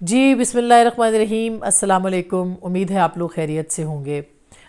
جی بسم اللہ الرحمن الرحیم، السلام علیکم۔ امید ہے آپ لوگ خیریت سے ہوں گے۔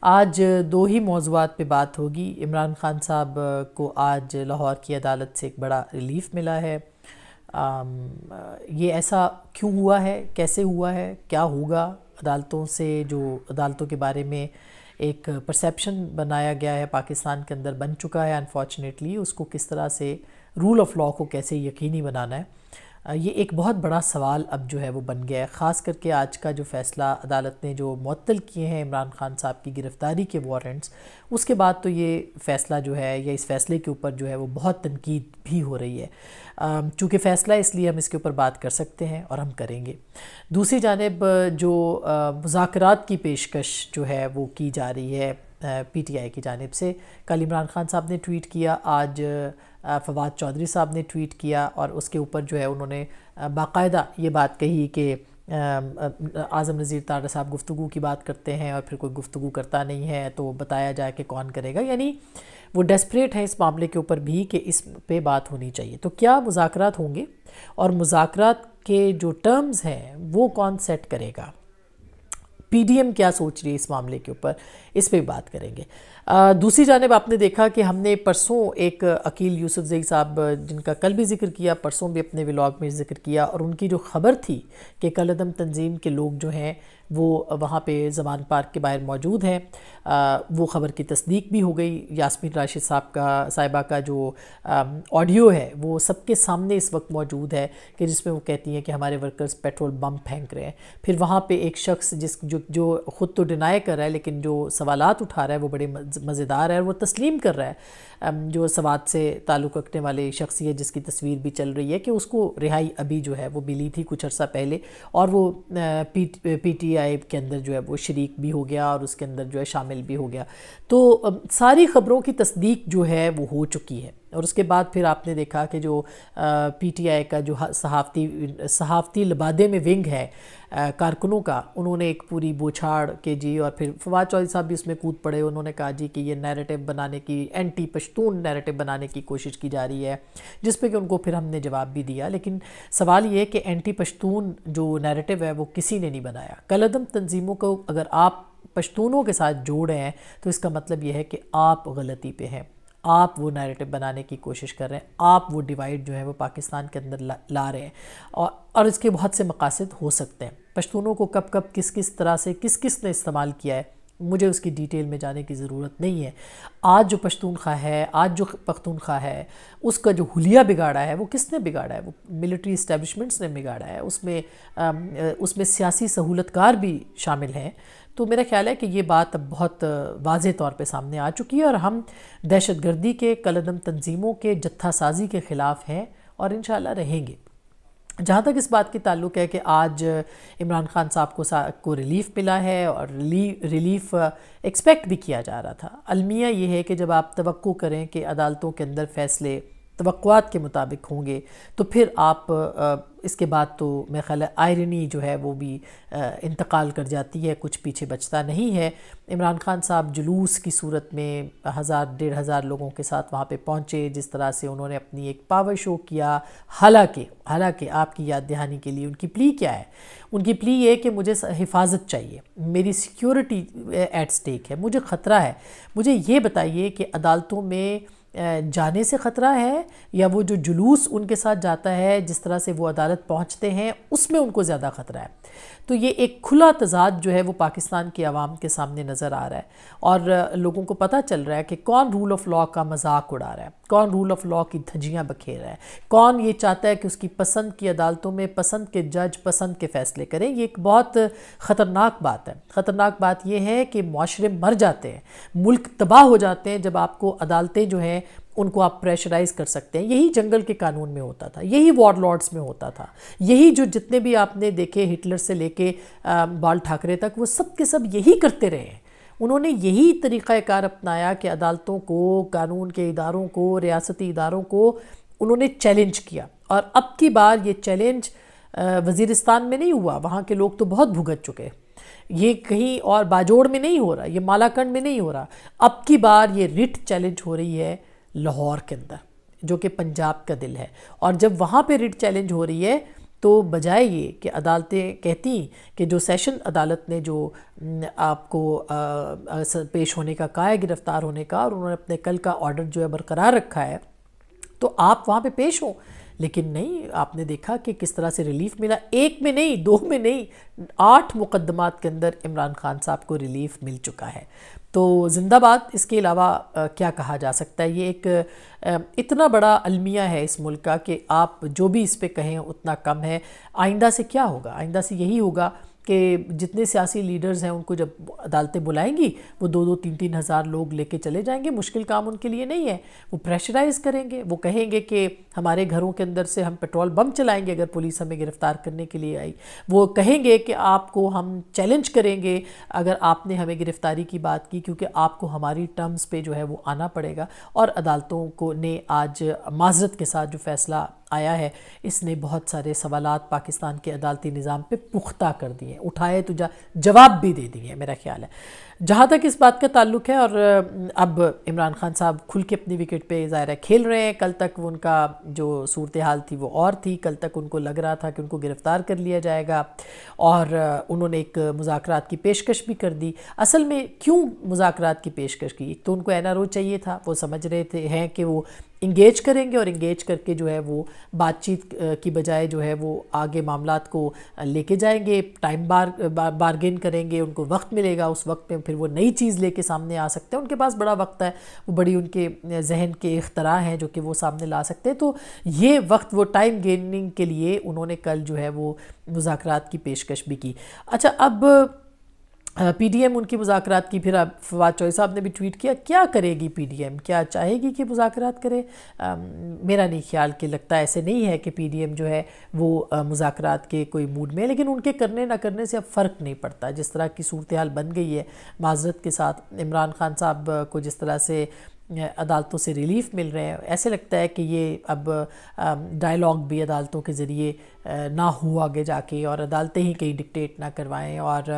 آج دو ہی موضوعات پہ بات ہوگی۔ عمران خان صاحب کو آج لاہور کی عدالت سے ایک بڑا ریلیف ملا ہے۔ یہ ایسا کیوں ہوا ہے، کیسے ہوا ہے، کیا ہوگا عدالتوں سے، جو عدالتوں کے بارے میں ایک پرسیپشن بنایا گیا ہے پاکستان کے اندر، بن چکا ہے انفارچونیٹلی، اس کو کس طرح سے رول آف لاء کو کیسے یقینی بنانا ہے۔ یہ ایک بہت بڑا سوال اب جو ہے وہ بن گیا ہے، خاص کر کے آج کا جو فیصلہ عدالت نے جو معطل کیے ہیں عمران خان صاحب کی گرفتاری کے وارنٹس، اس کے بعد تو یہ فیصلہ جو ہے یا اس فیصلے کے اوپر جو ہے وہ بہت تنقید بھی ہو رہی ہے۔ چونکہ فیصلہ اس لیے ہم اس کے اوپر بات کر سکتے ہیں اور ہم کریں گے۔ دوسری جانب جو مذاکرات کی پیشکش جو ہے وہ کی جا رہی ہے پی ٹی آئی کی جانب سے، کل عمران خان صاحب نے ٹویٹ کیا، آج فواد چودھری صاحب نے ٹویٹ کیا، اور اس کے اوپر جو ہے انہوں نے باقاعدہ یہ بات کہی کہ اعظم نذیر تارڑ صاحب گفتگو کی بات کرتے ہیں اور پھر کوئی گفتگو کرتا نہیں ہے تو بتایا جائے کہ کون کرے گا، یعنی وہ ڈیسپریٹ ہیں اس معاملے کے اوپر بھی کہ اس پہ بات ہونی چاہیے۔ تو کیا مذاکرات ہوں گے اور مذاکرات کے جو ٹرمز ہیں وہ کون سیٹ کرے گا؟ پی ڈی ایم کیا سوچ رہی ہے اس معاملے کے اوپر، اس پہ بات کریں گے۔ دوسری جانب آپ نے دیکھا کہ ہم نے پرسوں ایک عقیل یوسف زئی صاحب جن کا کل بھی ذکر کیا، پرسوں بھی اپنے ولاگ میں ذکر کیا، اور ان کی جو خبر تھی کہ کالعدم تنظیم کے لوگ جو ہیں وہ وہاں پہ زمان پارک کے باہر موجود ہیں، وہ خبر کی تصدیق بھی ہو گئی۔ یاسمین راشد صاحبہ کا جو آڈیو ہے وہ سب کے سامنے اس وقت موجود ہے کہ جس میں وہ کہتی ہیں کہ ہمارے ورکرز پیٹرول بم پھینک رہے ہیں۔ پھر وہاں پہ ایک شخص جو خود تو ڈینائی کر رہا ہے لیکن جو سوالات اٹھا رہا ہے وہ بڑے مزیدار ہے، اور وہ تسلیم کر رہا ہے، جو سوات سے تعلق رکھنے والے شخصیت جس کی تصویر بھی چل رہی ہے، کہ اس کو رہائی ابھی جو ہے وہ ملی تھی کچھ عرصہ پہلے، اور وہ پی ٹی آئی کے اندر جو ہے وہ شریک بھی ہو گیا اور اس کے اندر جو ہے شامل بھی ہو گیا۔ تو ساری خبروں کی تصدیق جو ہے وہ ہو چکی ہے، اور اس کے بعد پھر آپ نے دیکھا کہ جو پی ٹی آئی کا جو صحافتی لبادے میں ونگ ہے کارکنوں کا، انہوں نے ایک پوری بوچھاڑ کے جی، اور پھر فواد چودھری صاحب بھی اس میں کود پڑے، انہوں نے کہا جی کہ یہ نیریٹو بنانے کی، اینٹی پشتون نیریٹو بنانے کی کوشش کی جا رہی ہے، جس پہ کہ ان کو پھر ہم نے جواب بھی دیا۔ لیکن سوال یہ ہے کہ اینٹی پشتون جو نیریٹو ہے وہ کسی نے نہیں بنایا۔ کالعدم تنظیموں کو اگر آپ پشتونوں کے ساتھ جوڑ رہے ہیں تو اس کا مطلب یہ ہے کہ آپ غلطی پہ ہیں، آپ وہ نیریٹو بنانے کی کوشش کر رہے ہیں، آپ وہ ڈیوائیڈ جو ہے وہ پاکستان کے اندر لا رہے ہیں، اور اس کے بہت سے مقاصد ہو سکتے ہیں۔ پشتونوں کو کب کس طرح سے کس نے استعمال کیا ہے، مجھے اس کی ڈیٹیل میں جانے کی ضرورت نہیں ہے۔ آج جو پشتونخوا ہے، آج جو پختونخوا ہے، اس کا جو حلیہ بگاڑا ہے وہ کس نے بگاڑا ہے؟ وہ ملٹری اسٹیبلشمنٹس نے بگاڑا ہے، اس میں سیاسی سہولت کار بھی شامل ہیں۔ تو میرا خیال ہے کہ یہ بات اب بہت واضح طور پہ سامنے آ چکی ہے، اور ہم دہشت گردی کے، کالعدم تنظیموں کے جتھا سازی کے خلاف ہیں اور انشاءاللہ رہیں گے۔ جہاں تک اس بات کی تعلق ہے کہ آج عمران خان صاحب کو ریلیف ملا ہے، اور ریلیف ایکسپیکٹ بھی کیا جا رہا تھا۔ المیہ یہ ہے کہ جب آپ توقع کریں کہ عدالتوں کے اندر فیصلے توقعات کے مطابق ہوں گے تو پھر آپ اس کے بعد تو میرے خیال ہے آئرنی جو ہے وہ بھی انتقال کر جاتی ہے، کچھ پیچھے بچتا نہیں ہے۔ عمران خان صاحب جلوس کی صورت میں 1000-1500 لوگوں کے ساتھ وہاں پہ پہنچے، جس طرح سے انہوں نے اپنی ایک پاور شو کیا، حالانکہ آپ کی یاد دہانی کے لیے ان کی پلی کیا ہے؟ ان کی پلی یہ کہ مجھے حفاظت چاہیے، میری سیکیورٹی ایٹ سٹیک ہے، مجھے خطرہ ہے، مجھے یہ بتائیے کہ عدالتوں میں جانے سے خطرہ ہے یا وہ جو جلوس ان کے ساتھ جاتا ہے، جس طرح سے وہ عدالت پہنچتے ہیں، اس میں ان کو زیادہ خطرہ ہے؟ تو یہ ایک کھلا تضاد جو ہے وہ پاکستان کی عوام کے سامنے نظر آ رہا ہے، اور لوگوں کو پتہ چل رہا ہے کہ کون رول آف لاء کا مذاق اڑا رہا ہے، کون رول آف لاء کی دھجیاں بکھیر رہا ہے، کون یہ چاہتا ہے کہ اس کی پسند کی عدالتوں میں پسند کے جج پسند کے فیصلے کریں۔ یہ ایک بہت خطرناک بات ہے۔ خطرناک بات یہ ہے کہ معاشرے مر جاتے ہیں، ملک تباہ ہو جاتے ہیں جب آپ کو عدالتیں جو ہیں ان کو آپ پریشرائز کر سکتے ہیں۔ یہی جنگل کے قانون میں ہوتا تھا، یہی وار لارڈز میں ہوتا تھا، یہی جو جتنے بھی آپ نے دیکھے ہٹلر سے لے کے بال ٹھاکرے تک، وہ سب کے سب یہی کرتے رہے ہیں۔ انہوں نے یہی طریقہ کار اپنایا کہ عدالتوں کو، قانون کے اداروں کو، ریاستی اداروں کو انہوں نے چیلنج کیا، اور اب کی بار یہ چیلنج وزیرستان میں نہیں ہوا، وہاں کے لوگ تو بہت بھگت چکے، یہ کہیں اور باجوڑ میں نہیں ہو رہا، یہ مالاکنڈ میں نہیں ہو رہا، اب کی بار یہ رٹ چیلنج ہو رہی ہے لاہور کے اندر، جو کہ پنجاب کا دل ہے، اور جب وہاں پہ رٹ چیلنج ہو رہی ہے تو بجائے یہ کہ عدالتیں کہتی کہ جو سیشن عدالت نے جو آپ کو پیش ہونے کا کہا ہے، گرفتار ہونے کا، اور انہوں نے اپنے کل کا آرڈر جو ہے برقرار رکھا ہے، تو آپ وہاں پہ پیش ہوں، لیکن نہیں، آپ نے دیکھا کہ کس طرح سے ریلیف ملا. ایک میں نہیں، دو میں نہیں، 8 مقدمات کے اندر عمران خان صاحب کو ریلیف مل چکا ہے. تو زندہ باد. اس کے علاوہ کیا کہا جا سکتا ہے؟ یہ ایک اتنا بڑا المیہ ہے اس ملک کا کہ آپ جو بھی اس پہ کہیں اتنا کم ہے. آئندہ سے کیا ہوگا؟ آئندہ سے یہی ہوگا کہ جتنے سیاسی لیڈرز ہیں ان کو جب عدالتیں بلائیں گی وہ 2-2 3-3 ہزار لوگ لے کے چلے جائیں گے. مشکل کام ان کے لیے نہیں ہے. وہ پریشرائز کریں گے، وہ کہیں گے کہ ہمارے گھروں کے اندر سے ہم پیٹرول بم چلائیں گے اگر پولیس ہمیں گرفتار کرنے کے لیے آئی. وہ کہیں گے کہ آپ کو ہم چیلنج کریں گے اگر آپ نے ہمیں گرفتاری کی بات کی، کیونکہ آپ کو ہماری ٹرمز پہ جو ہے وہ آنا پڑے گا. اور عدالتوں کو نے آج معذرت کے ساتھ جو فیصلہ آیا ہے، اس نے بہت سارے سوالات پاکستان کے عدالتی نظام پہ پختہ کر دیے، اٹھائے تو جواب بھی دے دیے میرا خیال ہے. جہاں تک اس بات کا تعلق ہے، اور اب عمران خان صاحب کھل کے اپنی وکٹ پہ ظاہر ہے کھیل رہے ہیں. کل تک ان کا جو صورتحال تھی وہ اور تھی. کل تک ان کو لگ رہا تھا کہ ان کو گرفتار کر لیا جائے گا، اور انہوں نے ایک مذاکرات کی پیشکش بھی کر دی. اصل میں کیوں مذاکرات کی پیشکش کی؟ ایک تو ان کو این آر او چاہیے تھا. وہ سمجھ رہے تھے ہیں کہ وہ انگیج کریں گے، اور انگیج کر کے جو ہے وہ بات چیت کی بجائے جو ہے وہ آگے معاملات کو لے کے جائیں گے، ٹائم بارگین کریں گے، ان کو وقت ملے گا، اس وقت میں پھر وہ نئی چیز لے کے سامنے آ سکتے ہیں. ان کے پاس بڑا وقت ہے، وہ بڑی ان کے ذہن کے اختراع ہیں جو کہ وہ سامنے لا سکتے ہیں. تو یہ وقت وہ ٹائم گیننگ کے لیے انہوں نے کل جو ہے وہ مذاکرات کی پیشکش بھی کی. اچھا، اب پی ڈی ایم ان کی مذاکرات کی، پھر اب فواد چوہدری صاحب نے بھی ٹویٹ کیا. کیا کرے گی پی ڈی ایم؟ کیا چاہے گی کہ مذاکرات کرے؟ میرا نہیں خیال کہ لگتا ایسے نہیں ہے کہ پی ڈی ایم جو ہے وہ مذاکرات کے کوئی موڈ میں، لیکن ان کے کرنے نہ کرنے سے اب فرق نہیں پڑتا. جس طرح کی صورتحال بن گئی ہے، معذرت کے ساتھ عمران خان صاحب کو جس طرح سے عدالتوں سے ریلیف مل رہے ہیں، ایسے لگتا ہے کہ یہ اب ڈائیلاگ بھی عدالتوں کے ذریعے نہ ہو آگے جا کے، اور عدالتیں ہی کہیں ڈکٹیٹ نہ کروائیں، اور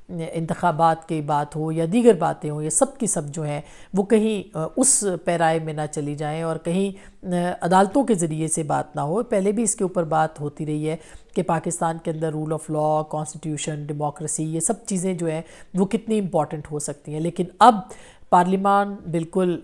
انتخابات کی بات ہو یا دیگر باتیں ہوں، یہ سب کی سب جو ہیں وہ کہیں اس پیرائے میں نہ چلی جائیں، اور کہیں عدالتوں کے ذریعے سے بات نہ ہو. پہلے بھی اس کے اوپر بات ہوتی رہی ہے کہ پاکستان کے اندر rule of law, constitution, democracy, یہ سب چیزیں جو ہیں وہ کتنی امپورٹنٹ ہو سکتی ہیں. لیکن اب پارلیمان بالکل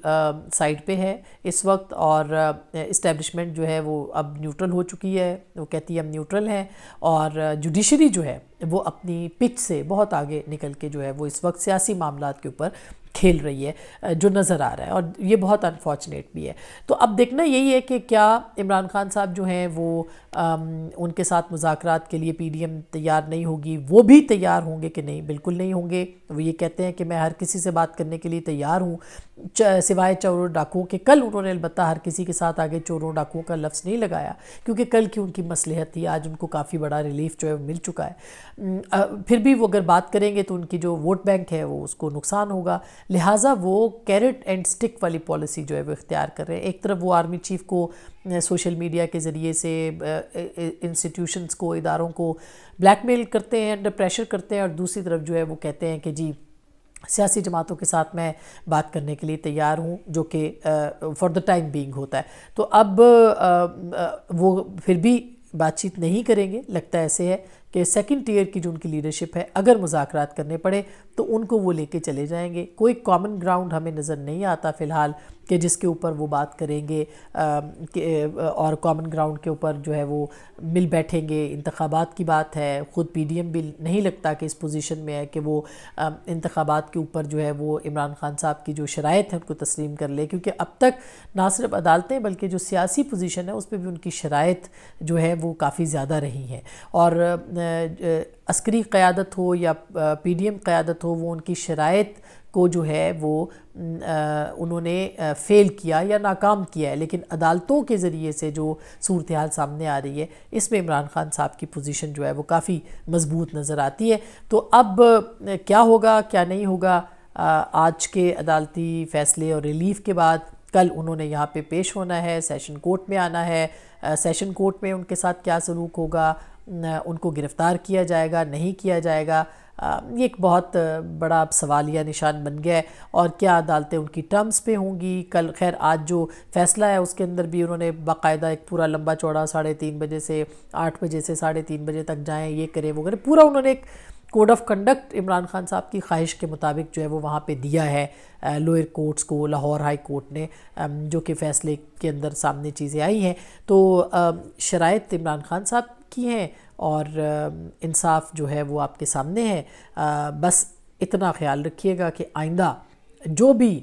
سائیڈ پہ ہے اس وقت، اور اسٹیبلشمنٹ جو ہے وہ اب نیوٹرل ہو چکی ہے. وہ کہتی ہے ہم نیوٹرل ہیں، اور جوڈیشری جو ہے وہ اپنی پچ سے بہت آگے نکل کے جو ہے وہ اس وقت سیاسی معاملات کے اوپر کھیل رہی ہے، جو نظر آ رہا ہے، اور یہ بہت انفارچونیٹ بھی ہے. تو اب دیکھنا یہی ہے کہ کیا عمران خان صاحب جو ہیں وہ ان کے ساتھ مذاکرات کے لیے پی ڈی ایم تیار نہیں ہوگی. وہ بھی تیار ہوں گے کہ نہیں؟ بالکل نہیں ہوں گے. وہ یہ کہتے ہیں کہ میں ہر کسی سے بات کرنے کے لیے تیار ہوں سوائے چوروں ڈاکوؤں کے. کل انہوں نے البتہ ہر کسی کے ساتھ آگے چوروں ڈاکوؤں کا لفظ نہیں لگایا، کیونکہ کل کی ان کی مصلحت تھی. آج ان کو کافی بڑا ریلیف جو ہے مل چکا ہے. پھر بھی وہ اگر بات کریں گے تو ان کی جو ووٹ بینک ہے وہ اس کو نقصان ہوگا. لہٰذا وہ کیرٹ اینڈ سٹک والی پالیسی جو ہے وہ اختیار کر رہے ہیں. ایک طرف وہ آرمی چیف کو سوشل میڈیا کے ذریعے سے انسٹیٹیوشنز کو، اداروں کو بلیک میل کرتے ہیں، انڈر پریشر کرتے ہیں، اور دوسری طرف جو ہے وہ کہتے ہیں کہ جی سیاسی جماعتوں کے ساتھ میں بات کرنے کے لیے تیار ہوں، جو کہ فار دا ٹائم بینگ ہوتا ہے. تو اب وہ پھر بھی بات چیت نہیں کریں گے. لگتا ایسے ہے کہ سیکنڈ ٹیئر کی جو ان کی لیڈرشپ ہے، اگر مذاکرات کرنے پڑے تو ان کو وہ لے کے چلے جائیں گے. کوئی کامن گراؤنڈ ہمیں نظر نہیں آتا فی الحال کہ جس کے اوپر وہ بات کریں گے، اور کامن گراؤنڈ کے اوپر جو ہے وہ مل بیٹھیں گے. انتخابات کی بات ہے، خود پی ڈی ایم بھی نہیں لگتا کہ اس پوزیشن میں ہے کہ وہ انتخابات کے اوپر جو ہے وہ عمران خان صاحب کی جو شرائط ہے ان کو تسلیم کر لے، کیونکہ اب تک نہ صرف عدالتیں بلکہ جو سیاسی پوزیشن ہے اس پہ بھی ان کی شرائط جو ہے وہ کافی زیادہ رہی ہیں. اور عسکری قیادت ہو یا پی ڈی ایم قیادت ہو، وہ ان کی شرائط کو جو ہے وہ انہوں نے فیل کیا یا ناکام کیا ہے. لیکن عدالتوں کے ذریعے سے جو صورتحال سامنے آ رہی ہے، اس میں عمران خان صاحب کی پوزیشن جو ہے وہ کافی مضبوط نظر آتی ہے. تو اب کیا ہوگا کیا نہیں ہوگا، آج کے عدالتی فیصلے اور ریلیف کے بعد کل انہوں نے یہاں پہ پیش ہونا ہے، سیشن کورٹ میں آنا ہے، سیشن کورٹ میں ان کے ساتھ کیا سلوک ہوگا، ان کو گرفتار کیا جائے گا نہیں کیا جائے گا، یہ ایک بہت بڑا اب سوالیہ نشان بن گیا ہے۔ اور کیا عدالتیں ان کی ٹرمز پہ ہوں گی؟ کل خیر آج جو فیصلہ ہے اس کے اندر بھی انہوں نے باقاعدہ ایک پورا لمبا چوڑا 3:30 بجے سے 8 بجے سے 3:30 بجے تک جائیں، یہ کریں وہ کریں، پورا انہوں نے ایک code of conduct Imran Khan صاحب کی خواہش کے مطابق جو ہے وہ وہاں پہ دیا ہے لوئر کورٹس کو، لاہور ہائی کورٹ نے، جو کہ فیصلے کے اندر سامنے چیزیں آئی ہیں۔ تو شرائط عمران خان صاحب کی ہیں اور انصاف جو ہے وہ آپ کے سامنے ہے۔ بس اتنا خیال رکھیے گا کہ آئندہ جو بھی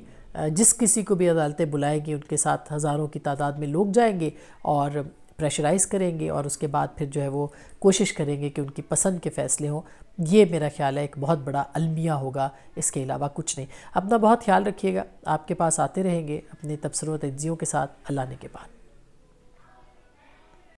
جس کسی کو بھی عدالتیں بلائیں گی ان کے ساتھ ہزاروں کی تعداد میں لوگ جائیں گے اور پریشرائز کریں گے، اور اس کے بعد پھر جو ہے وہ کوشش کریں گے کہ ان کی پسند کے فیصلے ہوں۔ یہ میرا خیال ہے ایک بہت بڑا المیہ ہوگا، اس کے علاوہ کچھ نہیں۔ اپنا بہت خیال رکھیے گا، آپ کے پاس آتے رہیں گے اپنے تبصروں و تجزیوں کے ساتھ۔ اللہ نے کے بعد۔